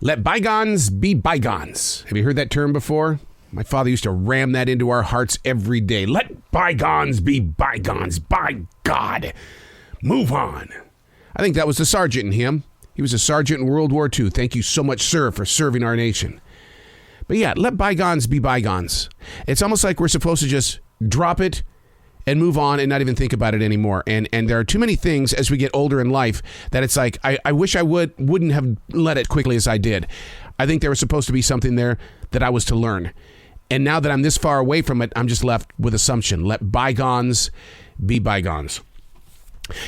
Let bygones be bygones. Have you heard that term before? My father used to ram that into our hearts every day. Let bygones be bygones. By God. Move on. I think that was the sergeant in him. He was a sergeant in World War II. Thank you so much, sir, for serving our nation. But yeah, let bygones be bygones. It's almost like we're supposed to just drop it and move on and not even think about it anymore. And there are too many things as we get older in life that it's like, I wish I wouldn't have let it quickly as I did. I think there was supposed to be something there that I was to learn. And now that I'm this far away from it, I'm just left with assumption. Let bygones be bygones.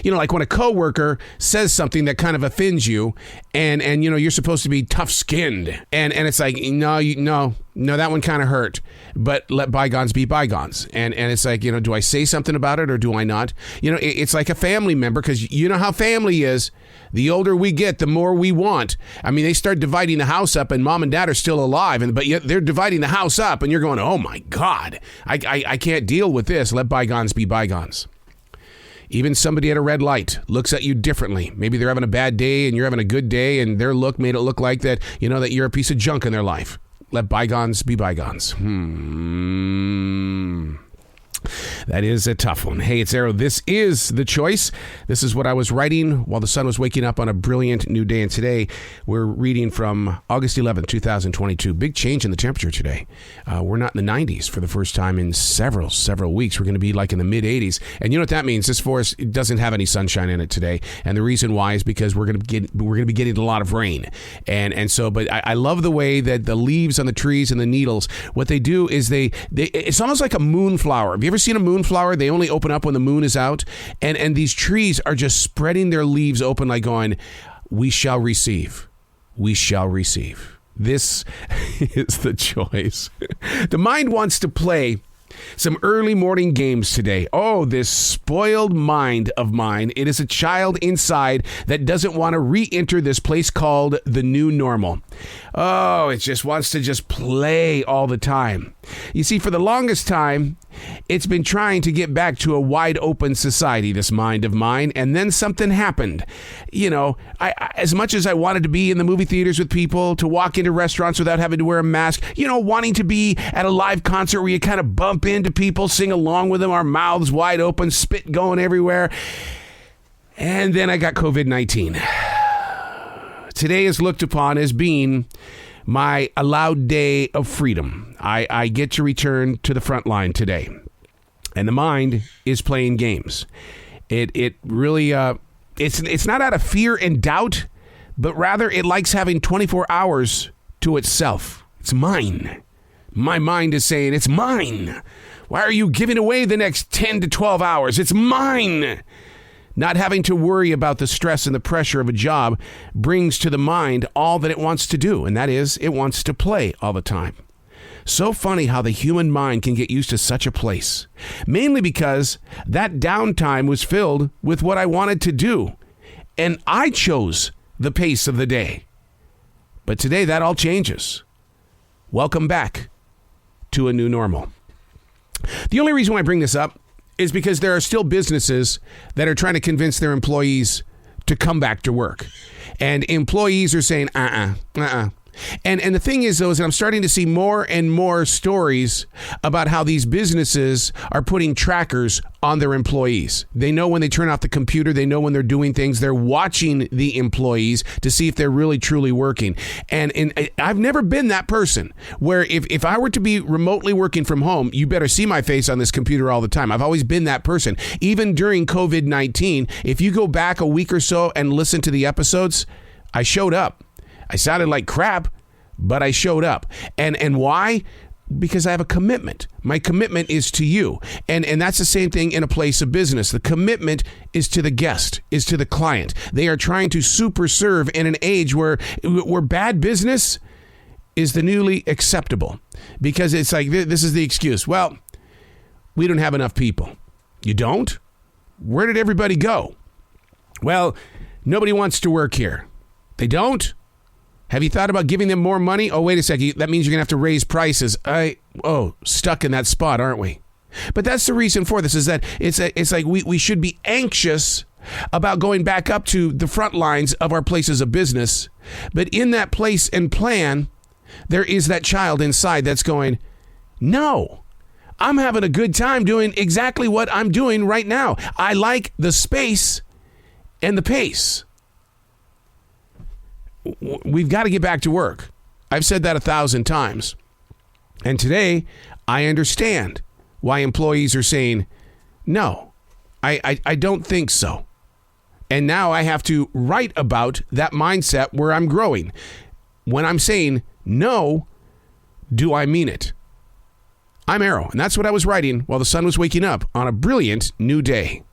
You know, like when a coworker says something that kind of offends you and you know, you're supposed to be tough-skinned. And it's like, no, that one kind of hurt. But let bygones be bygones. And it's like, you know, do I say something about it or do I not? You know, it's like a family member, because you know how family is. The older we get, the more we want. I mean, they start dividing the house up and mom and dad are still alive, but yet they're dividing the house up and you're going, oh my God, I can't deal with this. Let bygones be bygones. Even somebody at a red light looks at you differently. Maybe they're having a bad day and you're having a good day, and their look made it look like that, you know, that you're a piece of junk in their life. Let bygones be bygones. That is a tough one. Hey, it's Arrow. This is The Choice. This is what I was writing while the sun was waking up on a brilliant new day. And today we're reading from August 11th, 2022. Big change in the temperature today. We're not in the 90s for the first time in several weeks. We're going to be like in the mid 80s. And you know what that means? This forest doesn't have any sunshine in it today. And the reason why is because we're going to be getting a lot of rain. And so, but I love the way that the leaves on the trees and the needles, what they do is they it's almost like a moonflower. Have you ever seen a moonflower? They only open up when the moon is out, and these trees are just spreading their leaves open, like going, we shall receive. This is the choice. The mind wants to play some early morning games today. Oh, this spoiled mind of mine. It is a child inside that doesn't want to re-enter this place called the new normal. Oh, it just wants to just play all the time. You see, for the longest time, it's been trying to get back to a wide open society, this mind of mine, and then something happened. You know, I as much as I wanted to be in the movie theaters with people, to walk into restaurants without having to wear a mask, you know, wanting to be at a live concert where you kind of bump into people, sing along with them, our mouths wide open, spit going everywhere. And then I got COVID-19. Today is looked upon as being my allowed day of freedom. I get to return to the front line today. And the mind is playing games. It really, it's not out of fear and doubt, but rather it likes having 24 hours to itself. It's mine. My mind is saying, it's mine. Why are you giving away the next 10 to 12 hours? It's mine. Not having to worry about the stress and the pressure of a job brings to the mind all that it wants to do, and that is, it wants to play all the time. So funny how the human mind can get used to such a place, mainly because that downtime was filled with what I wanted to do, and I chose the pace of the day. But today that all changes. Welcome back to a new normal. The only reason why I bring this up is because there are still businesses that are trying to convince their employees to come back to work. And employees are saying, And the thing is, though, is that I'm starting to see more and more stories about how these businesses are putting trackers on their employees. They know when they turn off the computer. They know when they're doing things. They're watching the employees to see if they're really, truly working. And I've never been that person where if I were to be remotely working from home, you better see my face on this computer all the time. I've always been that person. Even during COVID-19, if you go back a week or so and listen to the episodes, I showed up. I sounded like crap, but I showed up. And why? Because I have a commitment. My commitment is to you. And that's the same thing in a place of business. The commitment is to the guest, is to the client. They are trying to super serve in an age where bad business is the newly acceptable. Because it's like, this is the excuse. Well, we don't have enough people. You don't? Where did everybody go? Well, nobody wants to work here. They don't? Have you thought about giving them more money? Oh, wait a second. That means you're going to have to raise prices. Stuck in that spot, aren't we? But that's the reason for this, is that it's like we should be anxious about going back up to the front lines of our places of business. But in that place and plan, there is that child inside that's going, no, I'm having a good time doing exactly what I'm doing right now. I like the space and the pace. We've got to get back to work. I've said that 1,000 times. And today, I understand why employees are saying, no, I don't think so. And now I have to write about that mindset where I'm growing. When I'm saying no, do I mean it? I'm Arrow, and that's what I was writing while the sun was waking up on a brilliant new day.